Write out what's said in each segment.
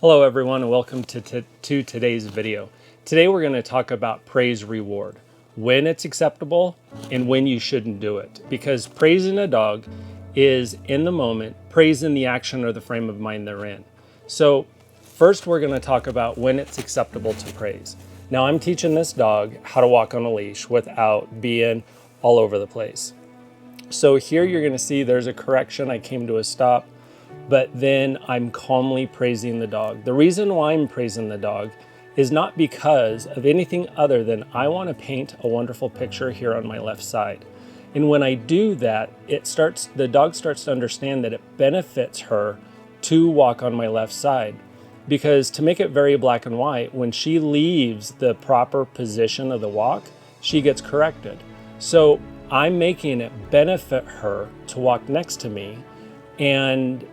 Hello everyone and welcome to today's video. Today we're going to talk about praise reward, when it's acceptable and when you shouldn't do it. Because praising a dog is in the moment, praising the action or the frame of mind they're in. So first we're going to talk about when it's acceptable to praise. Now I'm teaching this dog how to walk on a leash without being all over the place. So here you're going to see there's a correction. I came to a stop. But then I'm calmly praising the dog. The reason why I'm praising the dog is not because of anything other than I want to paint a wonderful picture here on my left side. And when I do that, the dog starts to understand that it benefits her to walk on my left side. Because to make it very black and white, when she leaves the proper position of the walk, she gets corrected. So I'm making it benefit her to walk next to me, and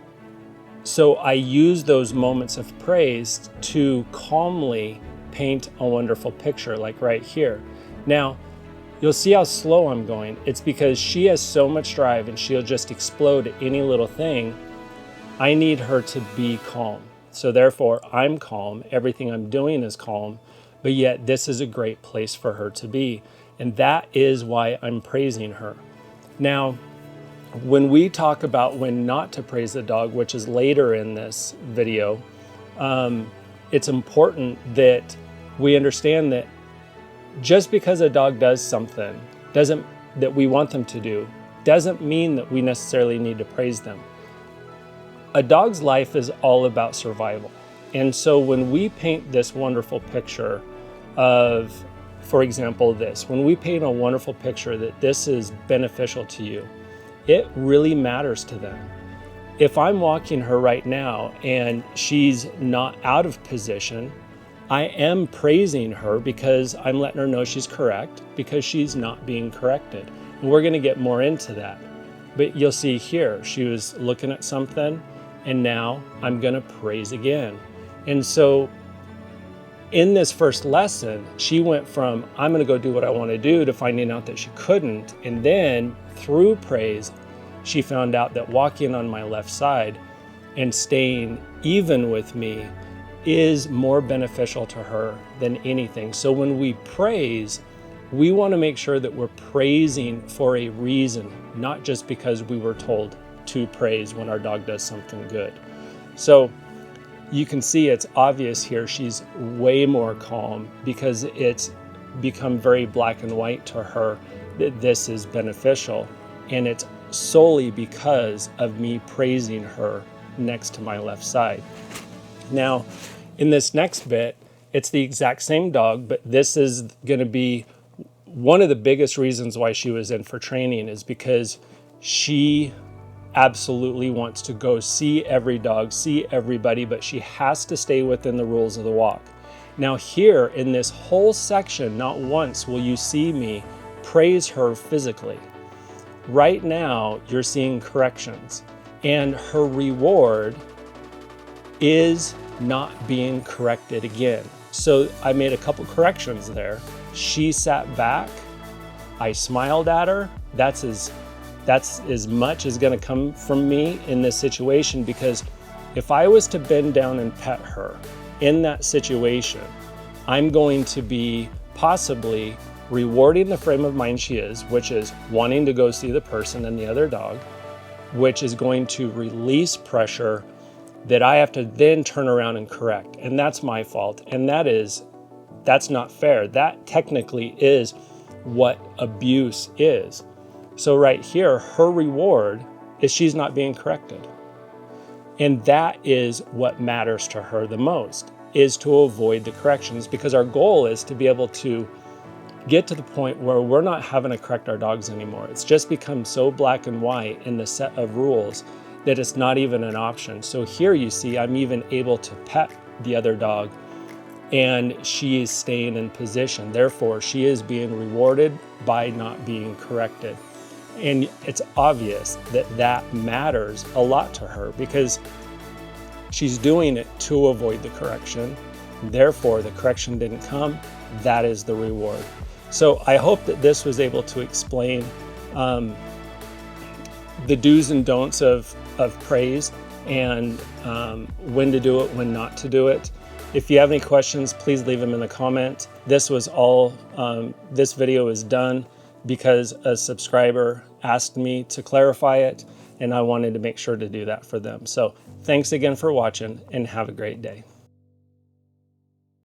so I use those moments of praise to calmly paint a wonderful picture, like right here. Now, you'll see how slow I'm going. It's because she has so much drive and she'll just explode at any little thing. I need her to be calm. So therefore, I'm calm. Everything I'm doing is calm, but yet this is a great place for her to be. And that is why I'm praising her. Now, when we talk about when not to praise the dog, which is later in this video, it's important that we understand that just because a dog does something that we want them to do, doesn't mean that we necessarily need to praise them. A dog's life is all about survival. And so when we paint this wonderful picture of, for example, when we paint a wonderful picture that this is beneficial to you, it really matters to them. If I'm walking her right now and she's not out of position, I am praising her because I'm letting her know she's correct, because she's not being corrected. And we're going to get more into that. But you'll see here, she was looking at something, and now I'm going to praise again. And so in this first lesson, she went from, I'm going to go do what I want to do, to finding out that she couldn't. And then through praise, she found out that walking on my left side and staying even with me is more beneficial to her than anything. So when we praise, we want to make sure that we're praising for a reason, not just because we were told to praise when our dog does something good. So you can see it's obvious here she's way more calm because it's become very black and white to her that this is beneficial. And it's solely because of me praising her next to my left side. Now, in this next bit, it's the exact same dog, but this is going to be one of the biggest reasons why she was in for training, is because she absolutely wants to go see every dog, see everybody, but she has to stay within the rules of the walk. Now here in this whole section, not once will you see me praise her physically. Right now, you're seeing corrections, and her reward is not being corrected again. So I made a couple corrections there. She sat back, I smiled at her. That's as much as going to come from me in this situation, because if I was to bend down and pet her in that situation, I'm going to be possibly rewarding the frame of mind she is, which is wanting to go see the person and the other dog, which is going to release pressure that I have to then turn around and correct. And that's my fault. And that's not fair. That technically is what abuse is. So right here, her reward is she's not being corrected. And that is what matters to her the most, is to avoid the corrections, because our goal is to be able to get to the point where we're not having to correct our dogs anymore. It's just become so black and white in the set of rules that it's not even an option. So here you see I'm even able to pet the other dog, and she is staying in position. Therefore, she is being rewarded by not being corrected. And it's obvious that that matters a lot to her, because she's doing it to avoid the correction. Therefore, the correction didn't come. That is the reward. So I hope that this was able to explain the do's and don'ts of praise. and when to do it, when not to do it. If you have any questions, please leave them in the comment. This was all, this video is done because a subscriber asked me to clarify it, and I wanted to make sure to do that for them. So thanks again for watching, and have a great day.